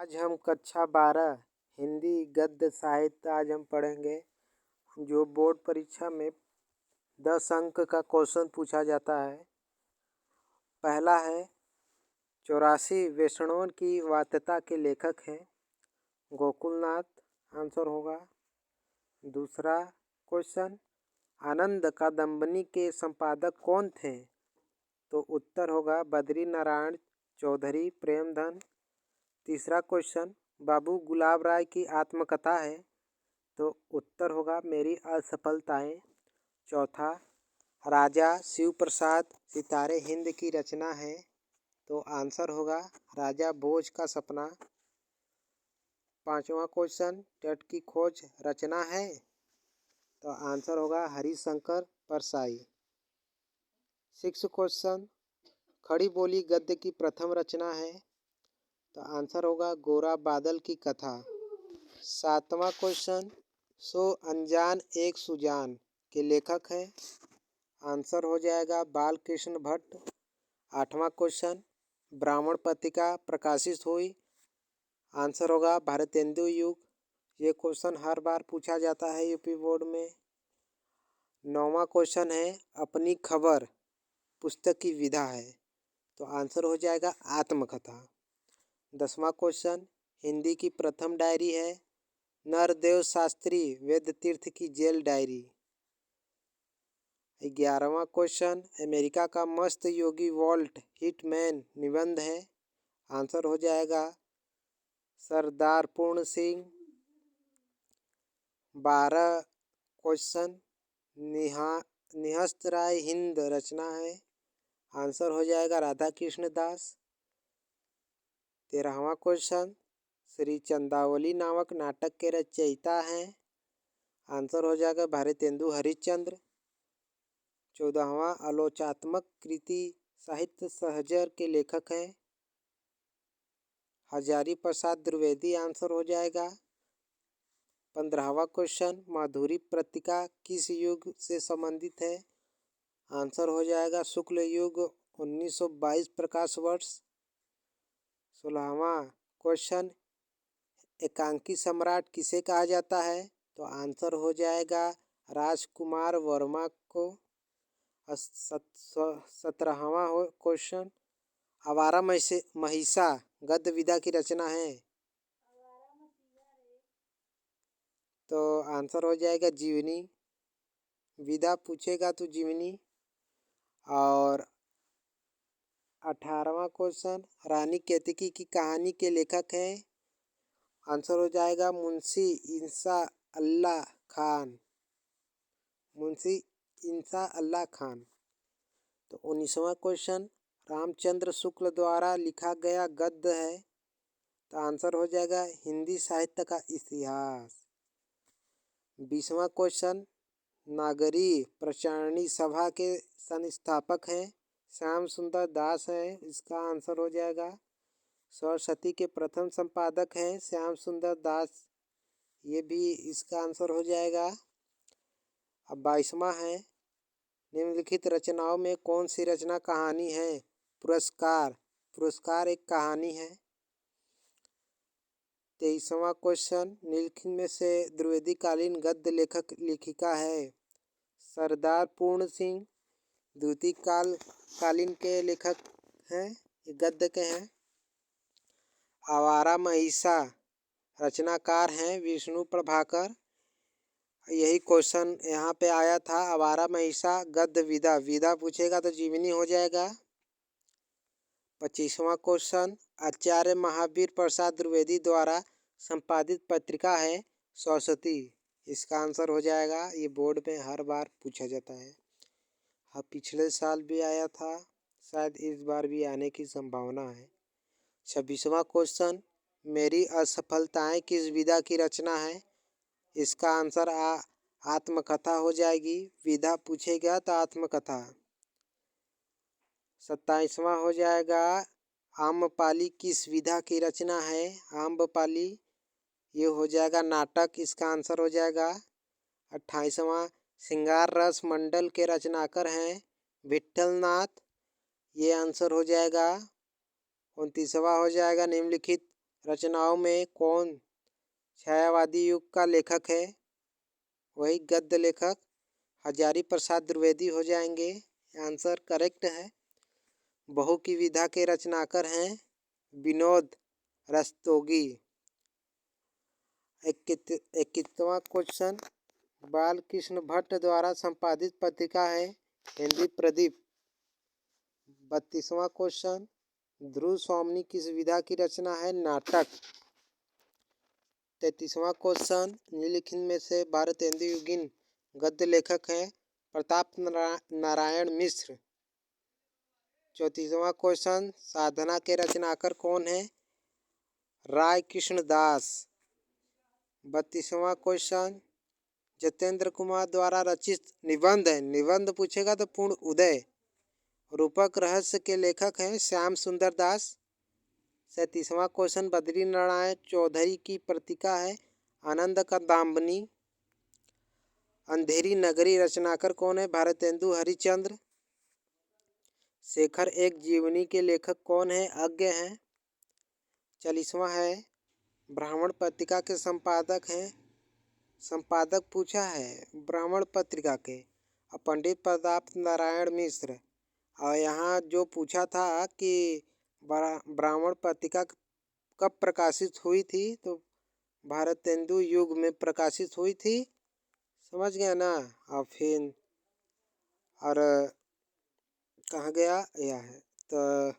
आज हम कक्षा 12 हिंदी गद्य साहित्य आज हम पढ़ेंगे जो बोर्ड परीक्षा में 10 अंक का क्वेश्चन पूछा जाता है। पहला है 84 वैष्णवों की वात्यता के लेखक हैं गोकुलनाथ, आंसर होगा। दूसरा क्वेश्चन आनंद कादंबनी के संपादक कौन थे? तो उत्तर होगा बद्री नारायण चौधरी प्रेमधन। तीसरा क्वेश्चन बाबू गुलाब राय की आत्मकथा है, तो उत्तर होगा मेरी असफलताएं। चौथा राजा शिव प्रसाद सितारे हिंद की रचना है, तो आंसर होगा राजा भोज का सपना। पांचवा क्वेश्चन तट की खोज रचना है, तो आंसर होगा हरिशंकर परसाई। सिक्स क्वेश्चन खड़ी बोली गद्य की प्रथम रचना है, तो आंसर होगा गोरा बादल की कथा। सातवां क्वेश्चन सो अनजान एक सुजान के लेखक है, आंसर हो जाएगा बाल कृष्ण भट्ट। आठवां क्वेश्चन ब्राह्मण पत्रिका प्रकाशित हुई, आंसर होगा भारतेंदु युग। ये क्वेश्चन हर बार पूछा जाता है यूपी बोर्ड में। नौवां क्वेश्चन है अपनी खबर पुस्तक की विधा है, तो आंसर हो जाएगा आत्मकथा। 10वां क्वेश्चन हिंदी की प्रथम डायरी है नरदेव शास्त्री वेद तीर्थ की जेल डायरी। 11वां क्वेश्चन अमेरिका का मस्त योगी वॉल्ट हिटमैन निबंध है, आंसर हो जाएगा सरदार पूर्ण सिंह। 12 क्वेश्चन निहस्त राय हिंद रचना है, आंसर हो जाएगा राधा कृष्ण दास। 13वां क्वेश्चन श्री चंदावली नामक नाटक के रचयिता हैं, आंसर हो जाएगा भारतेंदु हरिश्चंद्र। 14वां आलोचनात्मक कृति साहित्य सहजर के लेखक हैं हजारी प्रसाद द्विवेदी, आंसर हो जाएगा। 15वां क्वेश्चन माधुरी पत्रिका किस युग से संबंधित है, आंसर हो जाएगा शुक्ल युग 1922 प्रकाश वर्ष। 16वां क्वेश्चन एकांकी सम्राट किसे कहा जाता है, तो आंसर हो जाएगा राजकुमार वर्मा को। 17वां क्वेश्चन आवारा महिषा गद्य विधा की रचना है, तो आंसर हो जाएगा जीवनी। विधा पूछेगा तो जीवनी। और 18वां क्वेश्चन रानी केतकी की कहानी के लेखक हैं, आंसर हो जाएगा मुंशी इंसा अल्लाह खान, मुंशी इंसा अल्लाह खान। तो 19वां क्वेश्चन रामचंद्र शुक्ल द्वारा लिखा गया गद्य है, तो आंसर हो जाएगा हिंदी साहित्य का इतिहास। 20वां क्वेश्चन नागरी प्रचारणी सभा के संस्थापक हैं श्याम सुंदर दास हैं, इसका आंसर हो जाएगा। सरस्वती के प्रथम संपादक हैं श्याम सुंदर दास, ये भी इसका आंसर हो जाएगा। अब 22वां है निम्नलिखित रचनाओं में कौन सी रचना कहानी है? पुरस्कार, पुरस्कार एक कहानी है। 23वां क्वेश्चन निम्नलिखित में से द्विवेदी कालीन गद्य लेखक लेखिका है? सरदार पूर्ण सिंह द्वितीय कालीन के लेखक हैं, ये गद्य के हैं। आवारा महिषा रचनाकार हैं विष्णु प्रभाकर, यही क्वेश्चन यहाँ पे आया था। आवारा महिषा गद्य विधा, विधा पूछेगा तो जीवनी हो जाएगा। 25वां क्वेश्चन आचार्य महावीर प्रसाद द्विवेदी द्वारा संपादित पत्रिका है सरस्वती, इसका आंसर हो जाएगा। ये बोर्ड में हर बार पूछा जाता है, हाँ पिछले साल भी आया था, शायद इस बार भी आने की संभावना है। 26वां क्वेश्चन मेरी असफलताएं किस विधा की रचना है, इसका आंसर आत्मकथा हो जाएगी। विधा पूछेगा तो आत्मकथा। 27वां हो जाएगा आम्रपाली किस विधा की रचना है? आम्रपाली ये हो जाएगा नाटक, इसका आंसर हो जाएगा। 28वां श्रृंगार रस मंडल के रचनाकार हैं विठलनाथ, ये आंसर हो जाएगा। 29वां हो जाएगा निम्नलिखित रचनाओं में कौन छायावादी युग का लेखक है? वही गद्य लेखक हजारी प्रसाद द्विवेदी हो जाएंगे। आंसर करेक्ट है। बहू की विधा के रचनाकार हैं विनोद रस्तोगी। 21वां क्वेश्चन, बालकृष्ण भट्ट द्वारा संपादित पत्रिका है हिंदी प्रदीप। 32वां क्वेश्चन, ध्रुव स्वामिनी किस विधा की रचना है? नाटक। 33वां क्वेश्चन, निम्नलिखित में से भारतेंदु युगीन गद्य लेखक हैं प्रताप नारायण मिश्र। 34वां क्वेश्चन, साधना के रचनाकार कौन है? राय कृष्ण दास। 32वां क्वेश्चन, जतेंद्र कुमार द्वारा रचित निबंध है, निबंध पूछेगा तो पूर्ण उदय रूपक रहस्य के लेखक हैं श्याम सुंदर दास। 37वां क्वेश्चन, बद्री नारायण चौधरी की पत्रिका है आनंद कंदाबनी। अंधेरी नगरी रचनाकार कौन है? भारतेंदु हरिश्चंद्र। शेखर एक जीवनी के लेखक कौन है? अज्ञ हैं। 40वां है, ब्राह्मण पत्रिका के संपादक हैं, संपादक पूछा है ब्राह्मण पत्रिका के पंडित प्रताप नारायण मिश्र। और यहाँ जो पूछा था कि ब्राह्मण पत्रिका कब प्रकाशित हुई थी, तो भारतेंदु युग में प्रकाशित हुई थी। समझ गया ना? और फिर और कहाँ गया? यह है तो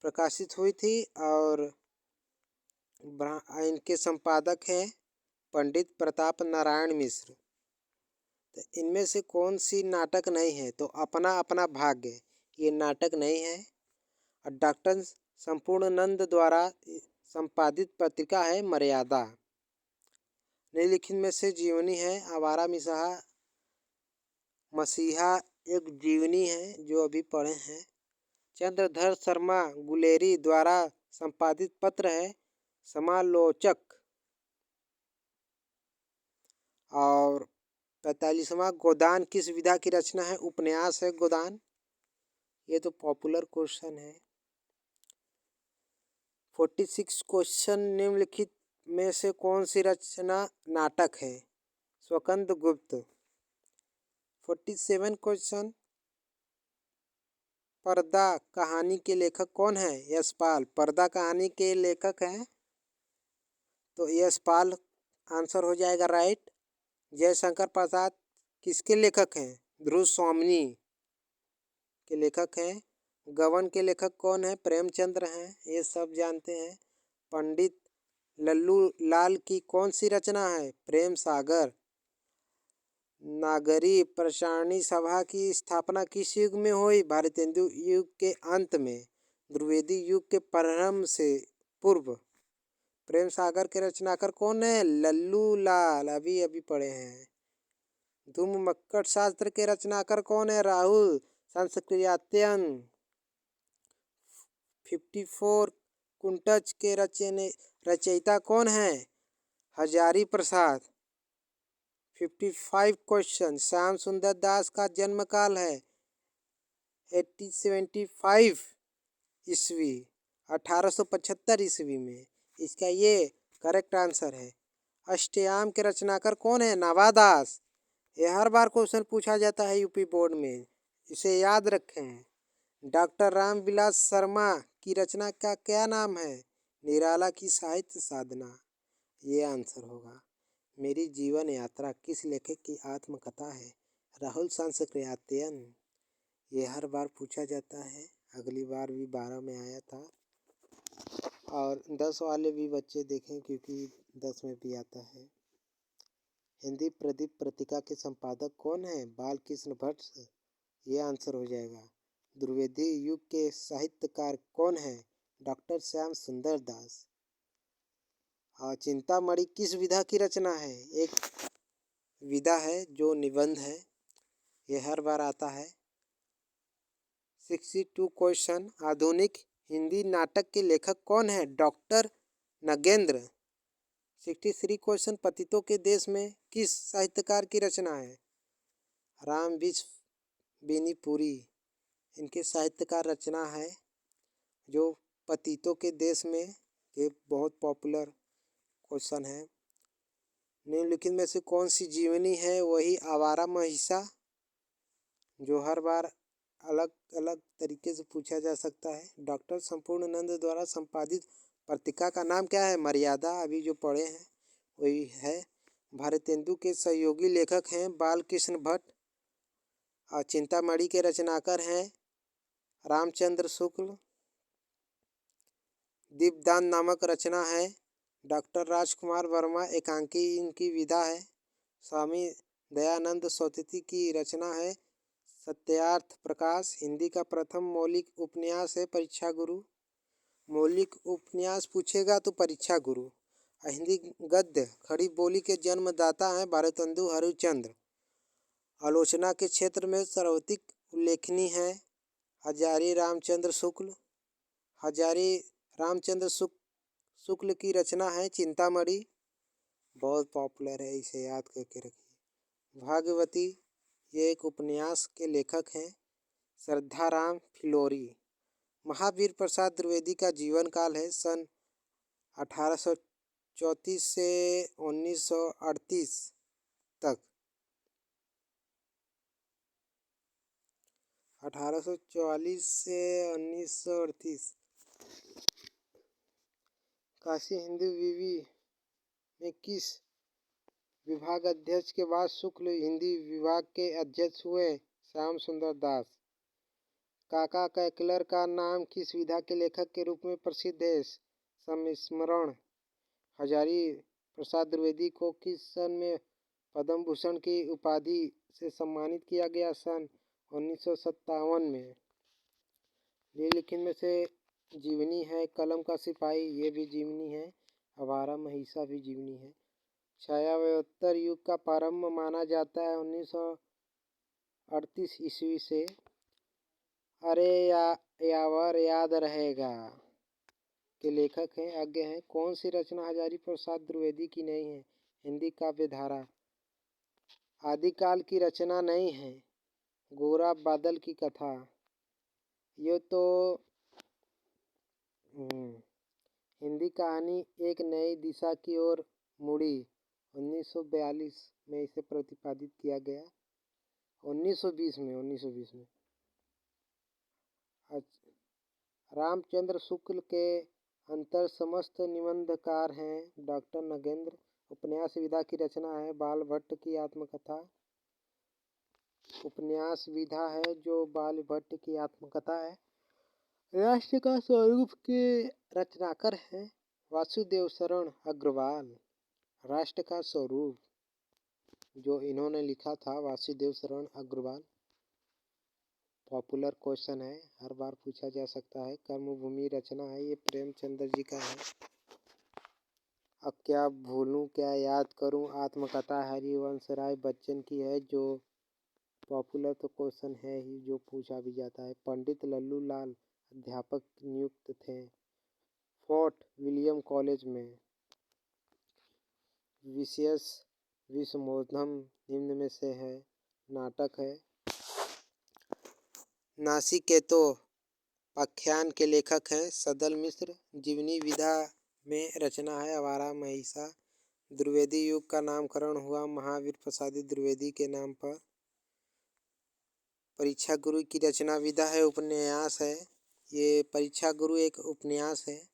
प्रकाशित हुई थी और इनके संपादक हैं पंडित प्रताप नारायण मिश्र। तो इनमें से कौन सी नाटक नहीं है? तो अपना अपना भाग्य ये नाटक नहीं है। और डॉक्टर संपूर्णानंद द्वारा संपादित पत्रिका है मर्यादा। निम्नलिखित में से जीवनी है आवारा मसीहा एक जीवनी है जो अभी पढ़े हैं। चंद्रधर शर्मा गुलेरी द्वारा संपादित पत्र है समालोचक। और 45वां, गोदान किस विधा की रचना है? उपन्यास है गोदान। ये तो पॉपुलर क्वेश्चन है। 46 क्वेश्चन, निम्नलिखित में से कौन सी रचना नाटक है? स्वकंद गुप्त। 47 क्वेश्चन, पर्दा कहानी के लेखक कौन है? यशपाल। पर्दा कहानी के लेखक हैं तो यशपाल आंसर हो जाएगा राइट। जयशंकर प्रसाद किसके लेखक हैं? ध्रुव स्वामिनी के लेखक हैं। गबन के लेखक कौन है? प्रेमचंद्र हैं, ये सब जानते हैं। पंडित लल्लू लाल की कौन सी रचना है? प्रेम सागर। नागरी प्रसारणी सभा की स्थापना किस युग में हुई? भारतेंदु युग के अंत में, द्विवेदी युग के प्रारंभ से पूर्व। प्रेम सागर के रचनाकार कौन है? लल्लू लाल, अभी अभी पढ़े हैं। धूम मक्कड़ शास्त्र के रचनाकार कौन है? राहुल संस्कृत्यायन। 54 कुंटज के रचयिता कौन है? हजारी प्रसाद। 55 क्वेश्चन, श्याम सुंदर दास का जन्म काल है 1875 ईस्वी, 1875 ईस्वी में। इसका ये करेक्ट आंसर है। अष्टयाम के रचनाकार कौन है? नवादास। ये हर बार क्वेश्चन पूछा जाता है यूपी बोर्ड में, इसे याद रखें। डॉक्टर रामविलास शर्मा की रचना का क्या नाम है? निराला की साहित्य साधना, ये आंसर होगा। मेरी जीवन यात्रा किस लेखक की आत्मकथा है? राहुल संस्कृत्यायन। ये हर बार पूछा जाता है, अगली बार भी 12 में आया था। और 10 वाले भी बच्चे देखें क्योंकि 10 में भी आता है। हिंदी प्रदीप पत्रिका के संपादक कौन है? बालकृष्ण भट्ट, ये आंसर हो जाएगा। द्विवेदी युग के साहित्यकार कौन है? डॉक्टर श्याम सुंदर दास। और चिंतामणि किस विधा की रचना है? एक विधा है जो निबंध है, ये हर बार आता है। 62 क्वेश्चन, आधुनिक हिंदी नाटक के लेखक कौन है? डॉक्टर नगेंद्र। 63 क्वेश्चन, पतितों के देश में किस साहित्यकार की रचना है? राम विश्व बेनीपुरी, इनके साहित्यकार रचना है जो पतितों के देश में ये बहुत पॉपुलर क्वेश्चन है। निम्नलिखित में से कौन सी जीवनी है वही आवारा महिषा, जो हर बार अलग अलग तरीके से पूछा जा सकता है। डॉक्टर संपूर्णानंद द्वारा संपादित पत्रिका का नाम क्या है? मर्यादा, अभी जो पढ़े हैं वही है। भारतेंदु के सहयोगी लेखक हैं बालकृष्ण भट्ट और चिंतामणि के रचनाकार हैं रामचंद्र शुक्ल। दीपदान नामक रचना है डॉक्टर राजकुमार वर्मा, एकांकी इनकी विधा है। स्वामी दयानंद सरस्वती की रचना है सत्यार्थ प्रकाश। हिंदी का प्रथम मौलिक उपन्यास है परीक्षा गुरु। मौलिक उपन्यास पूछेगा तो परीक्षा गुरु। हिंदी गद्य खड़ी बोली के जन्मदाता हैं भारतेंदु हरिश्चंद्र। आलोचना के क्षेत्र में सर्वाधिक उल्लेखनीय है हजारी रामचंद्र शुक्ल। हजारी रामचंद्र शुक्ल की रचना है चिंतामणि, बहुत पॉपुलर है, इसे याद करके रखिए। भागवती ये एक उपन्यास के लेखक हैं श्रद्धाराम फिलोरी। महावीर प्रसाद द्विवेदी का जीवन काल है सन 1834 से 1938 तक। 1844 से 1938। काशी हिंदू विवि में किस विभाग अध्यक्ष के बाद शुक्ल हिंदी विभाग के अध्यक्ष हुए? श्याम सुंदर दास। काका कैकलर का नाम किस विधा के लेखक के रूप में प्रसिद्ध है? संस्मरण। हजारी प्रसाद द्विवेदी को किस सन में पद्म भूषण की उपाधि से सम्मानित किया गया? सन 1957 में। निम्नलिखित में से जीवनी है कलम का सिपाही, ये भी जीवनी है। आवारा महिषा भी जीवनी है। छायाव्योत्तर युग का प्रारंभ माना जाता है 1938 ईस्वी से। अरे यावर याद रहेगा के लेखक हैं आगे हैं। कौन सी रचना हजारी प्रसाद द्विवेदी की नहीं है? हिंदी काव्य धारा। आदिकाल की रचना नहीं है गोरा बादल की कथा। ये तो हिंदी कहानी एक नई दिशा की ओर मुड़ी 1942 में इसे प्रतिपादित किया गया। 1920 में। रामचंद्र शुक्ल के अंतर समस्त निबंधकार हैं डॉक्टर नगेंद्र। उपन्यास विधा की रचना है बाल भट्ट की आत्मकथा। उपन्यास विधा है जो बाल भट्ट की आत्मकथा है। राष्ट्र का स्वरूप के रचनाकार हैं वासुदेव शरण अग्रवाल। राष्ट्र का स्वरूप जो इन्होंने लिखा था वासुदेव शरण अग्रवाल। पॉपुलर क्वेश्चन है, हर बार पूछा जा सकता है। कर्मभूमि रचना है, ये प्रेमचंद्र जी का है। अब क्या भूलूं क्या याद करूं आत्मकथा हरिवंश राय बच्चन की है, जो पॉपुलर तो क्वेश्चन है ही, जो पूछा भी जाता है। पंडित लल्लू लाल अध्यापक नियुक्त थे फोर्ट विलियम कॉलेज में। विशेष विश्वमोधम निम्न में से है नाटक है। नासिकेतो पाख्यान के लेखक हैं सदल मिश्र। जीवनी विधा में रचना है आवारा महिषा। द्विवेदी युग का नामकरण हुआ महावीर प्रसाद द्विवेदी के नाम पर। परीक्षा गुरु की रचना विधा है उपन्यास है। ये परीक्षा गुरु एक उपन्यास है।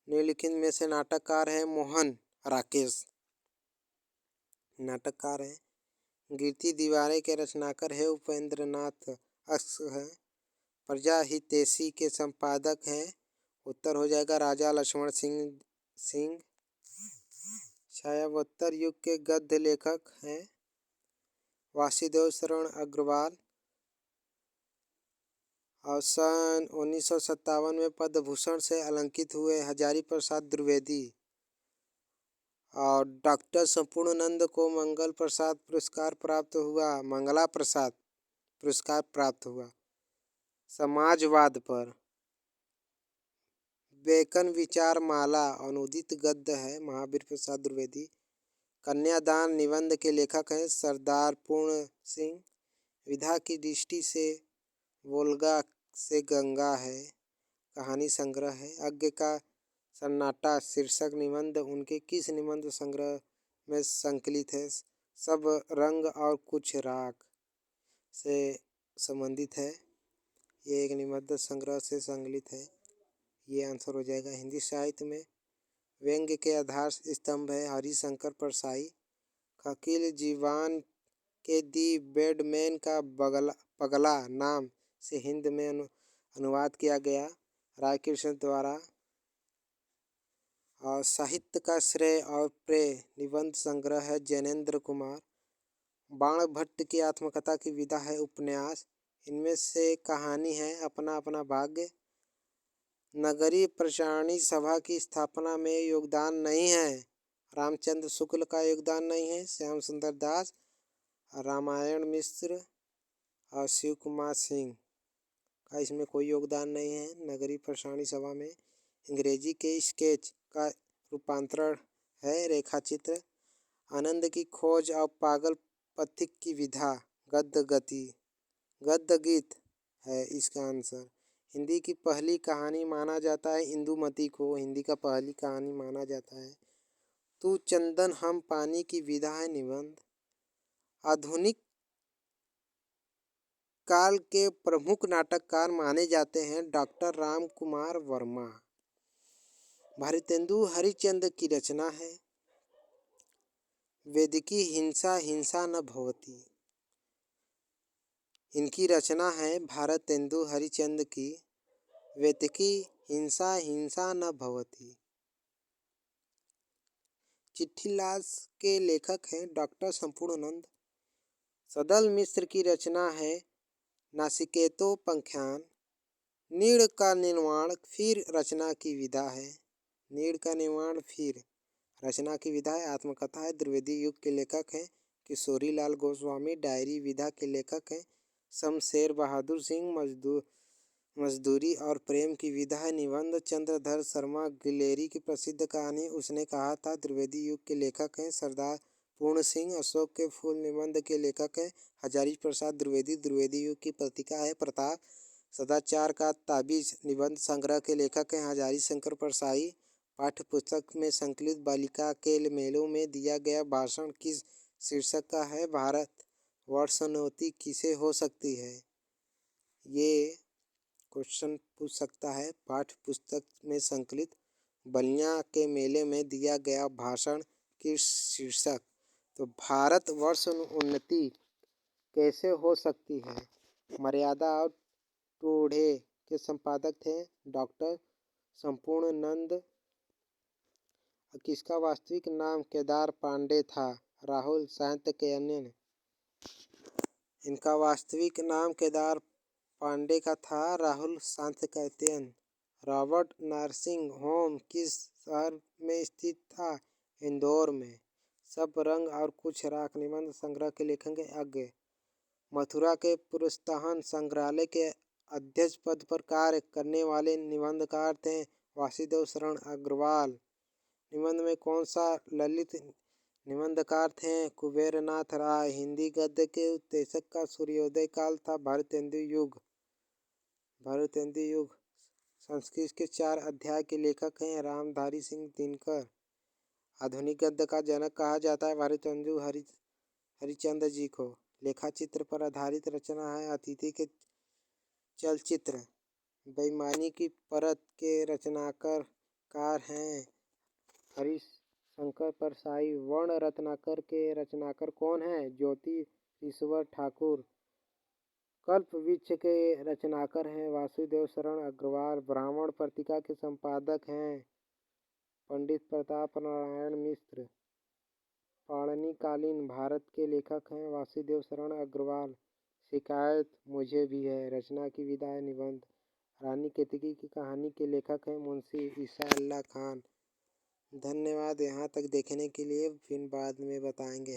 निम्नलिखित में से नाटककार है मोहन राकेश, नाटककार है। गिरती दीवारें के रचनाकार है उपेंद्र नाथ अक्ष है। प्रजा हितैषी के संपादक हैं, उत्तर हो जाएगा राजा लक्ष्मण सिंह। छायाव्योत्तर युग के गद्य लेखक हैं वासुदेव शरण अग्रवाल। और सन 1957 में पद्म भूषण से अलंकित हुए हजारी प्रसाद द्विवेदी। और डॉक्टर संपूर्णानंद को मंगला प्रसाद पुरस्कार प्राप्त हुआ समाजवाद पर। बेकन विचार माला अनुदित गद्य है महावीर प्रसाद द्विवेदी। कन्यादान निबंध के लेखक हैं सरदार पूर्ण सिंह। विधा की दृष्टि से वोल्गा से गंगा है, कहानी संग्रह है। आज्ञ का सन्नाटा शीर्षक निबंध उनके किस निबंध संग्रह में संकलित है? सब रंग और कुछ राख से संबंधित है। ये एक निबंध संग्रह से संकलित है। ये आंसर हो जाएगा। हिंदी साहित्य में व्यंग्य के आधार स्तंभ है हरिशंकर परसाई। खकील जीवान के दी बैडमैन का पगला नाम से हिंद में अनुवाद किया गया रायकृष्ण द्वारा। और साहित्य का श्रेय और प्रेय निबंध संग्रह है जैनेन्द्र कुमार। बाण भट्ट की आत्मकथा की विधा है उपन्यास। इनमें से कहानी है अपना अपना भाग्य। नगरीय प्रचारणी सभा की स्थापना में योगदान नहीं है। रामचंद्र शुक्ल का योगदान नहीं है। श्याम सुंदर दास, रामायण मिश्र और शिव कुमार सिंह का इसमें कोई योगदान नहीं है। नगरीय प्रचारणी सभा में अंग्रेजी के स्केच का रूपांतरण है रेखाचित्र। आनंद की खोज और पागल पथिक की विधा गद्य गीत है इसका आंसर। हिंदी की पहली कहानी माना जाता है इंदुमती को। हिंदी का पहली कहानी माना जाता है। तू चंदन हम पानी की विधा है निबंध। आधुनिक काल के प्रमुख नाटककार माने जाते हैं डॉक्टर राम कुमार वर्मा। भारतेंदु हरिश्चंद्र की रचना है। वेदिकी हिंसा हिंसा न भवति। इनकी रचना है भारतेंदु हरिश्चंद्र की। वेदिकी हिंसा हिंसा न भवति। चिट्ठीलाल के लेखक हैं डॉक्टर संपूर्णानंद। सदल मिश्र की रचना है नासिकेतोपख्यान। नीड़ का निर्माण फिर रचना की विधा है। नीड़ का निर्माण फिर रचना की विधा है आत्मकथा है। द्विवेदी युग के लेखक हैं किशोरी लाल गोस्वामी। डायरी विधा के लेखक हैं शमशेर बहादुर सिंह। मजदूरी और प्रेम की विधा है निबंध चंद्रधर शर्मा। गिलेरी की प्रसिद्ध कहानी उसने कहा था द्विवेदी युग के लेखक हैं सरदार पूर्ण सिंह। अशोक के फूल निबंध के लेखक हैं हजारी प्रसाद द्विवेदी। द्विवेदी युग की पत्रिका है प्रताप। सदाचार का ताबीज निबंध संग्रह के लेखक हैं हजारी शंकर परसाई। पाठ्य पुस्तक में संकलित बालिका के मेलों में दिया गया भाषण किस शीर्षक का है? भारत वर्षोन्नति किसे हो सकती है? ये क्वेश्चन पूछ सकता है। पाठ्य पुस्तक में संकलित बलिया के मेले में दिया गया भाषण किस शीर्षक? तो भारत वर्षोन्नति कैसे हो सकती है? मर्यादा और टोढ़े के संपादक थे डॉक्टर संपूर्णानंद। किसका वास्तविक नाम केदार पांडे था? राहुल सातकर्णी। इनका वास्तविक नाम केदार पांडे का था Rahul Satakarni. Robert nursing home किस शहर में स्थित था? इंदौर में। सब रंग और कुछ राख निबंध संग्रह के लेखक अज्ञ। मथुरा के पुरस्ताहन संग्रहालय के अध्यक्ष पद पर कार्य करने वाले निबंधकार थे वासुदेव शरण अग्रवाल। निबंध में कौन सा ललित निबंधकार थे? कुबेरनाथ राय। हिंदी गद्य के उत्तेजक का सूर्योदय काल था भारतेंदु युग। भारतेंदु युग। संस्कृत के 4 अध्याय के लेखक हैं रामधारी सिंह दिनकर। आधुनिक गद्य का जनक कहा जाता है भारतेंदु हरिश्चंद्र जी को। लेखाचित्र पर आधारित रचना है अतिथि के चलचित्र। बेईमानी की परत के रचनाकार हैं हरिशंकर परसाई। वर्ण रत्नाकर के रचनाकार कौन है? ज्योति ईश्वर ठाकुर। कल्पवृक्ष के रचनाकार हैं वासुदेव शरण अग्रवाल। ब्राह्मण पत्रिका के संपादक हैं पंडित प्रताप नारायण मिश्र। पाणिनिकालीन भारत के लेखक हैं वासुदेव शरण अग्रवाल। शिकायत मुझे भी है रचना की विधा है निबंध। रानी केतकी की कहानी के लेखक हैं मुंशी ईसा अल्लाह खान। धन्यवाद यहाँ तक देखने के लिए। फिर बाद में बताएंगे।